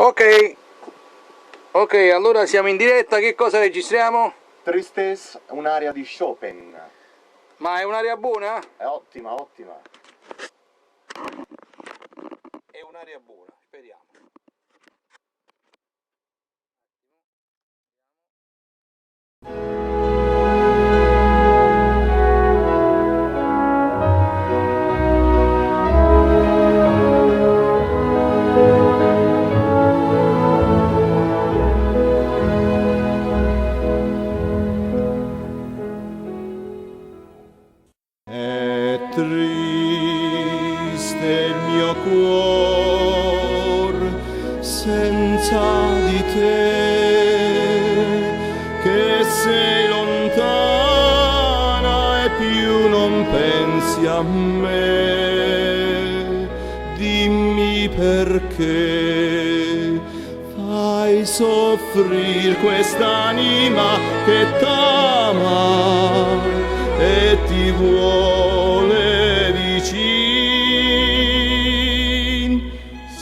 Ok, ok, allora siamo in diretta, che cosa registriamo? Tristesse, un'area di Chopin. Ma è un'area buona? È ottima, ottima. È un'area buona, speriamo. È triste il mio cuor senza di te, che sei lontana e più non pensi a me. Dimmi perché fai soffrir quest'anima che t'ama e ti vuole vicin.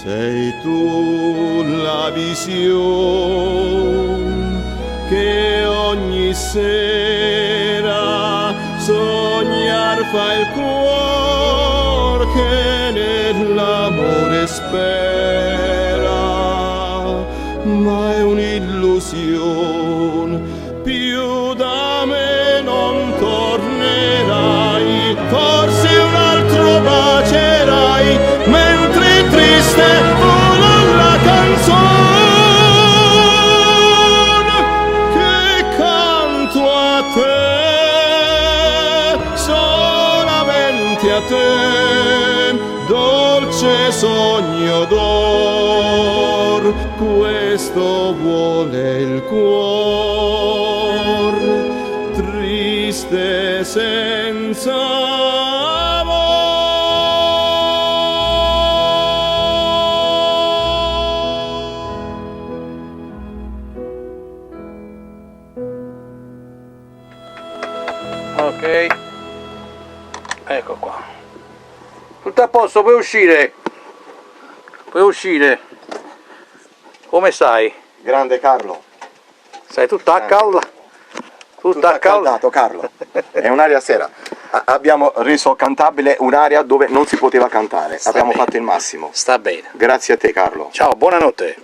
Sei tu la visione che ogni sera sognar fa il cuor che nell'amore spera, ma è un'illusione, più da me non tornerai, forse un altro bacerai, mentre triste vola la canzone che canto a te, solamente a te, dolce sogno d'or, questo vuole il cuor, triste senza amore. Ok, ecco qua. Tutto a posto, puoi uscire. Puoi uscire. Come stai? Grande Carlo. Sei tutto accaldato. Tutto accaldato, Carlo. È un'area sera. Abbiamo reso cantabile un'area dove non si poteva cantare. Abbiamo fatto il massimo. Sta bene. Grazie a te, Carlo. Ciao, buonanotte.